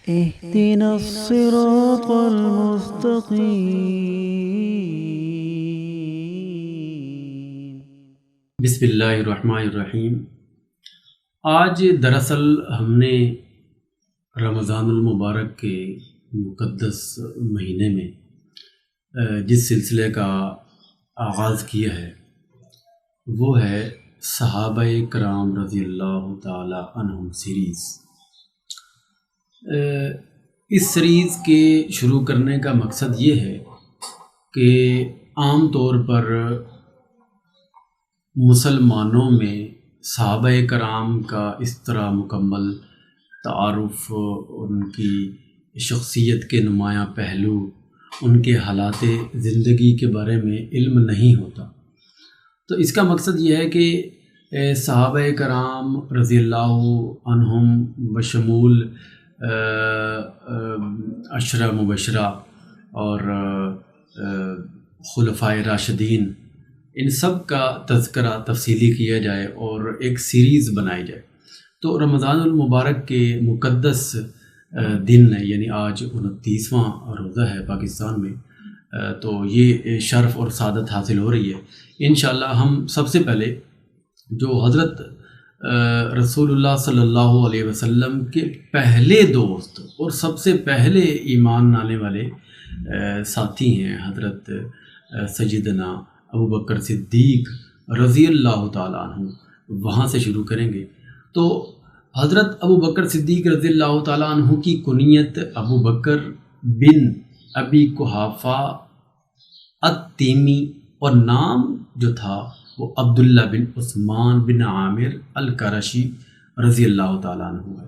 اهدنا الصراط المستقیم۔ بسم اللہ الرحمن الرحیم۔ آج دراصل ہم نے رمضان المبارک کے مقدس مہینے میں جس سلسلے کا آغاز کیا ہے وہ ہے صحابہ کرام رضی اللہ تعالی عنہم سیریز۔ اس سیریز کے شروع کرنے کا مقصد یہ ہے کہ عام طور پر مسلمانوں میں صحابہ کرام کا اس طرح مکمل تعارف، ان کی شخصیت کے نمایاں پہلو، ان کے حالات زندگی کے بارے میں علم نہیں ہوتا۔ تو اس کا مقصد یہ ہے کہ صحابہ کرام رضی اللہ عنہم بشمول عشرہ مبشرہ اور خلفائے راشدین، ان سب کا تذکرہ تفصیلی کیا جائے اور ایک سیریز بنائی جائے۔ تو رمضان المبارک کے مقدس دن یعنی آج 29واں روزہ ہے پاکستان میں، تو یہ شرف اور سعادت حاصل ہو رہی ہے۔ انشاءاللہ ہم سب سے پہلے جو حضرت رسول اللہ صلی اللہ علیہ وسلم کے پہلے دوست اور سب سے پہلے ایمان لانے والے ساتھی ہیں حضرت سیدنا ابوبکر صدیق رضی اللہ تعالیٰ عنہ، وہاں سے شروع کریں گے۔ تو حضرت ابوبکر صدیق رضی اللہ تعالیٰ عنہ کی کنیت ابوبکر بن ابی قحافہ التیمی اور نام جو تھا وہ عبداللہ بن عثمان بن عامر القرشی رضی اللہ تعالیٰ عنہ ہے۔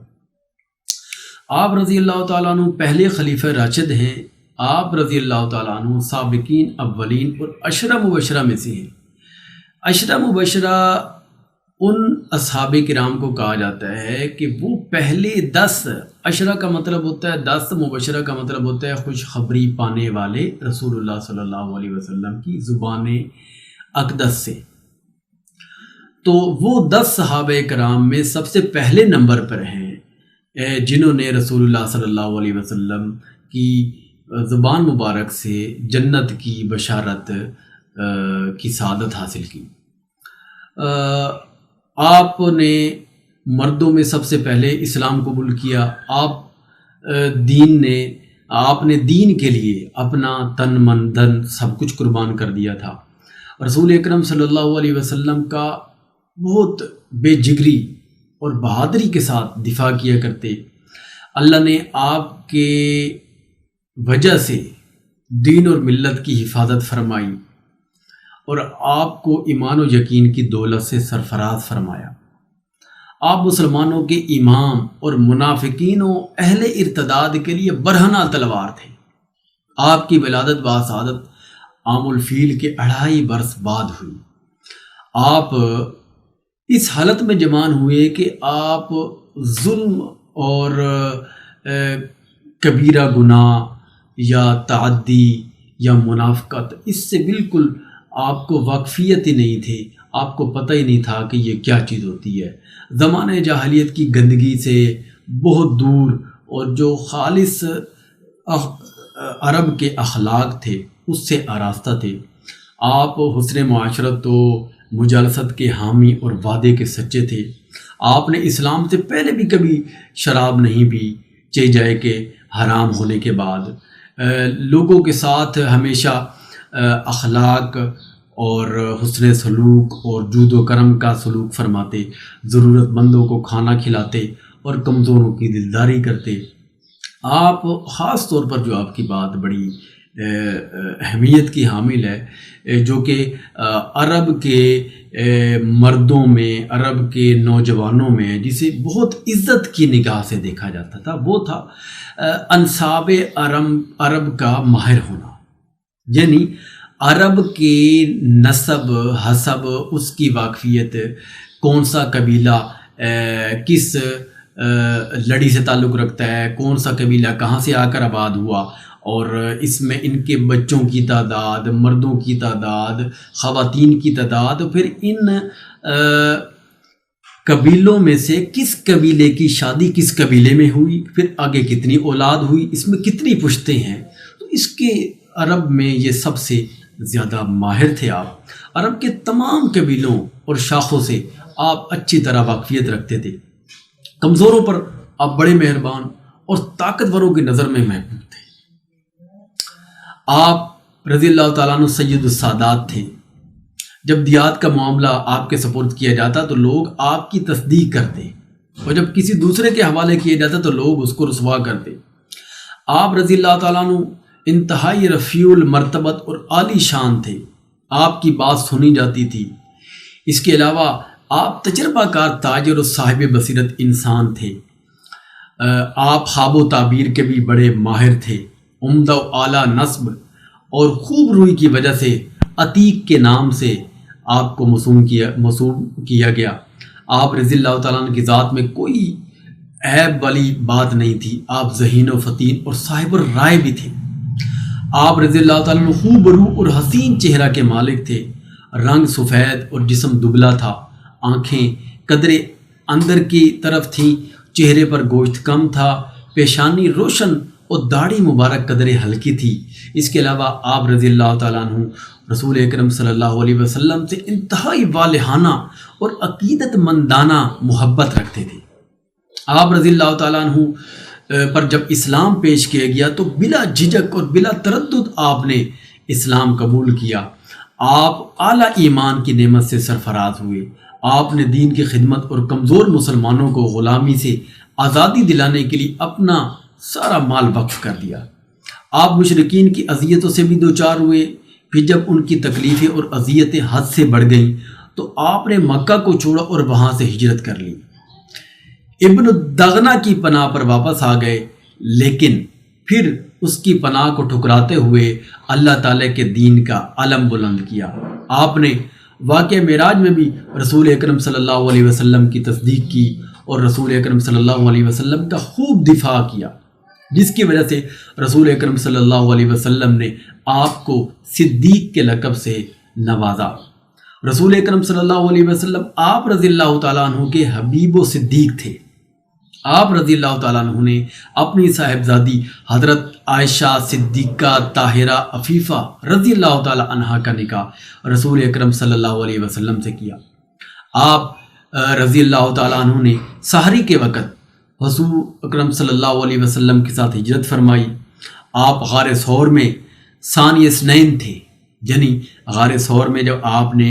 آپ رضی اللہ تعالیٰ عنہ پہلے خلیفہ راشد ہیں۔ آپ رضی اللہ تعالیٰ عنہ سابقین اولین اور عشرہ مبشرہ میں سے ہیں۔ عشرہ مبشرہ ان اصحاب کرام کو کہا جاتا ہے کہ وہ پہلے 10، عشرہ کا مطلب ہوتا ہے 10، مبشرہ کا مطلب ہوتا ہے خوشخبری پانے والے رسول اللہ صلی اللہ علیہ وسلم کی زبان اقدس سے۔ تو وہ 10 صحابہ کرام میں سب سے پہلے نمبر پر ہیں جنہوں نے رسول اللہ صلی اللہ علیہ وسلم کی زبان مبارک سے جنت کی بشارت کی سعادت حاصل کی۔ آپ نے مردوں میں سب سے پہلے اسلام قبول کیا۔ آپ نے دین کے لیے اپنا تن من دھن سب کچھ قربان کر دیا تھا۔ رسول اکرم صلی اللہ علیہ وسلم کا بہت بے جگری اور بہادری کے ساتھ دفاع کیا کرتے۔ اللہ نے آپ کے وجہ سے دین اور ملت کی حفاظت فرمائی اور آپ کو ایمان و یقین کی دولت سے سرفراز فرمایا۔ آپ مسلمانوں کے امام اور منافقین و اہل ارتداد کے لیے برہنہ تلوار تھے۔ آپ کی ولادت باسعادت عام الفیل کے 2.5 برس بعد ہوئی۔ آپ اس حالت میں جوان ہوئے کہ آپ ظلم اور کبیرہ گناہ یا تعدی یا منافقت اس سے بالکل آپ کو واقفیت ہی نہیں تھی، آپ کو پتہ ہی نہیں تھا کہ یہ کیا چیز ہوتی ہے۔ زمانہ جاہلیت کی گندگی سے بہت دور اور جو خالص عرب کے اخلاق تھے اس سے آراستہ تھے۔ آپ حسن معاشرت و مجالست کے حامی اور وعدے کے سچے تھے۔ آپ نے اسلام سے پہلے بھی کبھی شراب نہیں پی، چاہے جائے کہ حرام ہونے کے بعد۔ لوگوں کے ساتھ ہمیشہ اخلاق اور حسن سلوک اور جود و کرم کا سلوک فرماتے، ضرورت مندوں کو کھانا کھلاتے اور کمزوروں کی دلداری کرتے۔ آپ خاص طور پر جو آپ کی بات بڑی اہمیت کی حامل ہے، جو کہ عرب کے مردوں میں، عرب کے نوجوانوں میں جسے بہت عزت کی نگاہ سے دیکھا جاتا تھا، وہ تھا انساب عرب کا ماہر ہونا۔ یعنی عرب کے نسب حسب، اس کی واقفیت، کون سا قبیلہ کس لڑی سے تعلق رکھتا ہے، کون سا قبیلہ کہاں سے آ کر آباد ہوا، اور اس میں ان کے بچوں کی تعداد، مردوں کی تعداد، خواتین کی تعداد، پھر ان قبیلوں میں سے کس قبیلے کی شادی کس قبیلے میں ہوئی، پھر آگے کتنی اولاد ہوئی، اس میں کتنی پشتیں ہیں، تو اس کے عرب میں یہ سب سے زیادہ ماہر تھے آپ۔ عرب کے تمام قبیلوں اور شاخوں سے آپ اچھی طرح واقفیت رکھتے تھے، کمزوروں پر آپ بڑے مہربان اور طاقتوروں کی نظر میں محبوب تھے۔ آپ رضی اللہ تعالیٰ عنہ سید السادات تھے۔ جب دیات کا معاملہ آپ کے سپرد کیا جاتا تو لوگ آپ کی تصدیق کرتے، اور جب کسی دوسرے کے حوالے کیا جاتا تو لوگ اس کو رسوا کرتے۔ آپ رضی اللہ تعالیٰ عنہ انتہائی رفیع المرتبت اور عالی شان تھے، آپ کی بات سنی جاتی تھی۔ اس کے علاوہ آپ تجربہ کار تاجر اور صاحب بصیرت انسان تھے۔ آپ خواب و تعبیر کے بھی بڑے ماہر تھے۔ عمدہ و اعلیٰ نسب اور خوب روئی کی وجہ سے عتیق کے نام سے آپ کو موسوم کیا گیا۔ آپ رضی اللہ تعالیٰ عنہ کی ذات میں کوئی عیب والی بات نہیں تھی۔ آپ ذہین و فطین اور صاحب الرائے بھی تھے۔ آپ رضی اللہ تعالیٰ عنہ خوب رو اور حسین چہرہ کے مالک تھے۔ رنگ سفید اور جسم دبلا تھا، آنکھیں قدرے اندر کی طرف تھیں، چہرے پر گوشت کم تھا، پیشانی روشن اور داڑھی مبارک قدرے ہلکی تھی۔ اس کے علاوہ آپ رضی اللہ تعالیٰ عنہ رسول اکرم صلی اللہ علیہ وسلم سے انتہائی والہانہ اور عقیدت مندانہ محبت رکھتے تھے۔ آپ رضی اللہ تعالیٰ عنہ پر جب اسلام پیش کیا گیا تو بلا جھجک اور بلا تردد آپ نے اسلام قبول کیا۔ آپ اعلیٰ ایمان کی نعمت سے سرفراز ہوئے۔ آپ نے دین کی خدمت اور کمزور مسلمانوں کو غلامی سے آزادی دلانے کے لیے اپنا سارا مال وقف کر دیا۔ آپ مشرکین کی اذیتوں سے بھی دوچار ہوئے۔ پھر جب ان کی تکلیفیں اور اذیتیں حد سے بڑھ گئیں تو آپ نے مکہ کو چھوڑا اور وہاں سے ہجرت کر لی۔ ابن الدغنہ کی پناہ پر واپس آ گئے، لیکن پھر اس کی پناہ کو ٹھکراتے ہوئے اللہ تعالیٰ کے دین کا علم بلند کیا۔ آپ نے واقعہ معراج میں بھی رسول اکرم صلی اللہ علیہ وسلم کی تصدیق کی اور رسول اکرم صلی اللہ علیہ وسلم کا خوب دفاع کیا، جس کی وجہ سے رسول اکرم صلی اللہ علیہ وسلم نے آپ کو صدیق کے لقب سے نوازا۔ رسول اکرم صلی اللہ علیہ وسلم آپ رضی اللہ تعالیٰ عنہ کے حبیب و صدیق تھے۔ آپ رضی اللہ تعالیٰ عنہ نے اپنی صاحبزادی حضرت عائشہ صدیقہ طاہرہ عفیفہ رضی اللہ تعالیٰ عنہ کا نکاح رسول اکرم صلی اللہ علیہ وسلم سے کیا۔ آپ رضی اللہ تعالیٰ عنہ نے سحری کے وقت رسول اکرم صلی اللہ علیہ وسلم کے ساتھ ہجرت فرمائی۔ آپ غار ثور میں ثانی اثنین تھے، یعنی غار ثور میں جب آپ نے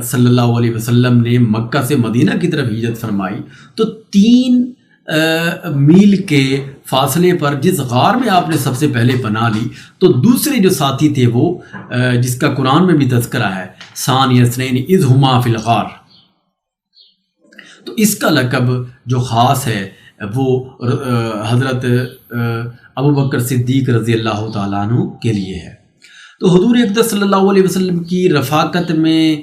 صلی اللہ علیہ وسلم نے مکہ سے مدینہ کی طرف ہجرت فرمائی تو 3 میل کے فاصلے پر جس غار میں آپ نے سب سے پہلے پناہ لی تو دوسرے جو ساتھی تھے وہ جس کا قرآن میں بھی تذکرہ ہے ثانی اثنین اذ ہما فی الغار، تو اس کا لقب جو خاص ہے وہ حضرت ابوبکر صدیق رضی اللہ تعالیٰ عنہ کے لیے ہے۔ تو حضور اقدس صلی اللہ علیہ وسلم کی رفاقت میں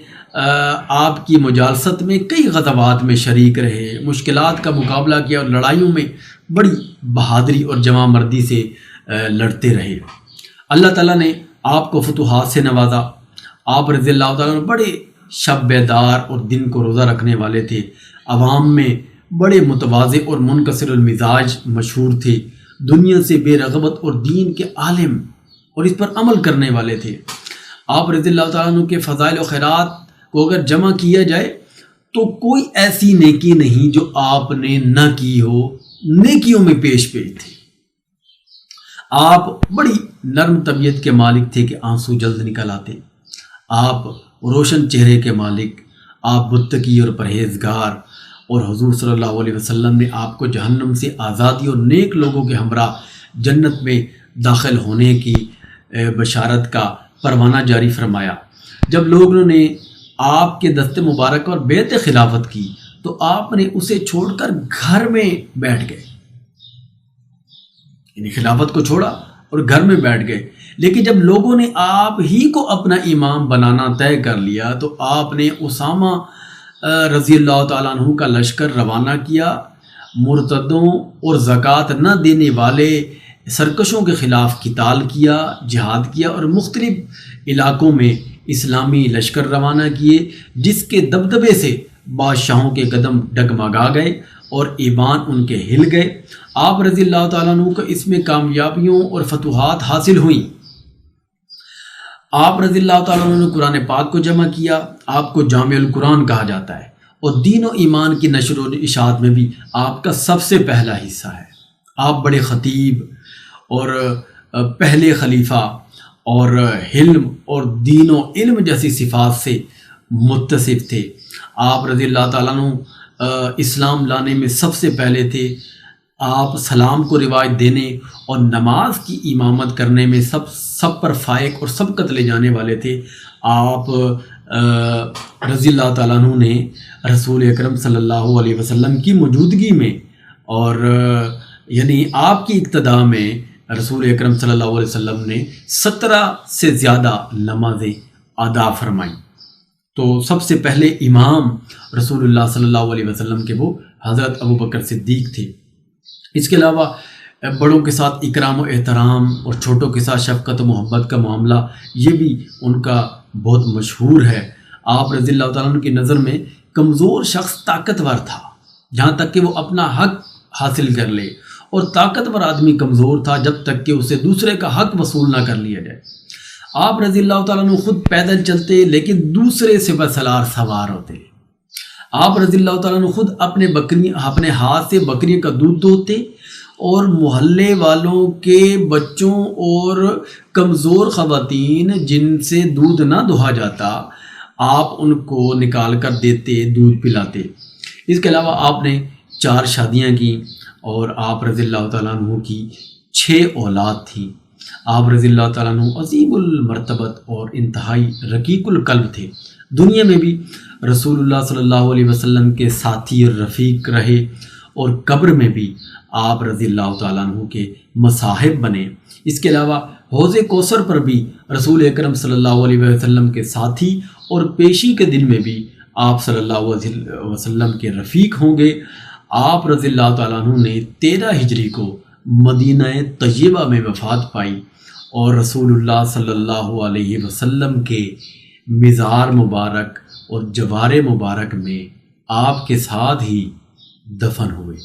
آپ کی مجالست میں کئی غزوات میں شریک رہے، مشکلات کا مقابلہ کیا اور لڑائیوں میں بڑی بہادری اور جمع مردی سے لڑتے رہے۔ اللہ تعالیٰ نے آپ کو فتوحات سے نوازا۔ آپ رضی اللہ تعالیٰ عنہ بڑے شب بیدار اور دن کو روزہ رکھنے والے تھے، عوام میں بڑے متواضع اور منکسر المزاج مشہور تھے، دنیا سے بے رغبت اور دین کے عالم اور اس پر عمل کرنے والے تھے۔ آپ رضی اللہ تعالیٰ عنہ کے فضائل و خیرات کو اگر جمع کیا جائے تو کوئی ایسی نیکی نہیں جو آپ نے نہ کی ہو، نیکیوں میں پیش تھی۔ آپ بڑی نرم طبیعت کے مالک تھے کہ آنسو جلد نکل آتے۔ آپ روشن چہرے کے مالک، آپ متقی اور پرہیزگار، اور حضور صلی اللہ علیہ وسلم نے آپ کو جہنم سے آزادی اور نیک لوگوں کے ہمراہ جنت میں داخل ہونے کی بشارت کا پروانہ جاری فرمایا۔ جب لوگوں نے آپ کے دست مبارک اور بیعت خلافت کی تو آپ نے اسے چھوڑ کر گھر میں بیٹھ گئے، یعنی خلافت کو چھوڑا اور گھر میں بیٹھ گئے۔ لیکن جب لوگوں نے آپ ہی کو اپنا امام بنانا طے کر لیا تو آپ نے اسامہ رضی اللہ تعالیٰ عنہ کا لشکر روانہ کیا، مرتدوں اور زکوٰۃ نہ دینے والے سرکشوں کے خلاف قتال کیا، جہاد کیا اور مختلف علاقوں میں اسلامی لشکر روانہ کیے، جس کے دبدبے سے بادشاہوں کے قدم ڈگمگا گئے اور ایمان ان کے ہل گئے۔ آپ رضی اللہ تعالیٰ عنہ کو اس میں کامیابیوں اور فتوحات حاصل ہوئیں۔ آپ رضی اللہ تعالیٰ عنہ نے قرآن پاک کو جمع کیا۔ آپ کو جامع القرآن کہا جاتا ہے، اور دین و ایمان کی نشر و اشاعت میں بھی آپ کا سب سے پہلا حصہ ہے۔ آپ بڑے خطیب اور پہلے خلیفہ اور حلم اور دین و علم جیسی صفات سے متصف تھے۔ آپ رضی اللہ تعالیٰ عنہ اسلام لانے میں سب سے پہلے تھے۔ آپ سلام کو روایت دینے اور نماز کی امامت کرنے میں سب پر فائق اور سبقت لے جانے والے تھے۔ آپ رضی اللہ تعالیٰ عنہ نے رسول اکرم صلی اللہ علیہ وسلم کی موجودگی میں اور یعنی آپ کی اقتداء میں رسول اکرم صلی اللہ علیہ وسلم نے 17 سے زیادہ نمازیں ادا فرمائیں۔ تو سب سے پہلے امام رسول اللہ صلی اللہ علیہ وسلم کے وہ حضرت ابوبکر صدیق تھے۔ اس کے علاوہ بڑوں کے ساتھ اکرام و احترام اور چھوٹوں کے ساتھ شفقت و محبت کا معاملہ یہ بھی ان کا بہت مشہور ہے۔ آپ رضی اللہ تعالیٰ عنہ کی نظر میں کمزور شخص طاقتور تھا، جہاں تک کہ وہ اپنا حق حاصل کر لے، اور طاقتور آدمی کمزور تھا جب تک کہ اسے دوسرے کا حق وصول نہ کر لیا جائے۔ آپ رضی اللہ تعالیٰ عنہ خود پیدل چلتے لیکن دوسرے سے بسلار سوار ہوتے۔ آپ رضی اللہ تعالیٰ عنہ خود اپنے ہاتھ سے بکریوں کا دودھ دوہتے، اور محلے والوں کے بچوں اور کمزور خواتین جن سے دودھ نہ دہا جاتا آپ ان کو نکال کر دیتے، دودھ پلاتے۔ اس کے علاوہ آپ نے 4 شادیاں کی، اور آپ رضی اللہ تعالیٰ عنہ کی 6 اولاد تھیں۔ آپ رضی اللہ تعالیٰ عنہ عظیم المرتبت اور انتہائی رقیق القلب تھے۔ دنیا میں بھی رسول اللہ صلی اللہ علیہ وسلم کے ساتھی اور رفیق رہے، اور قبر میں بھی آپ رضی اللہ تعالیٰ عنہ کے مصاحب بنے۔ اس کے علاوہ حوض کوثر پر بھی رسول اکرم صلی اللہ علیہ وسلم کے ساتھی، اور پیشی کے دن میں بھی آپ صلی اللہ علیہ وسلم کے رفیق ہوں گے۔ آپ رضی اللہ تعالیٰ عنہ نے 13 ہجری کو مدینہ طیبہ میں وفات پائی، اور رسول اللہ صلی اللہ علیہ وسلم کے مزار مبارک اور جوار مبارک میں آپ کے ساتھ ہی دفن ہوئے۔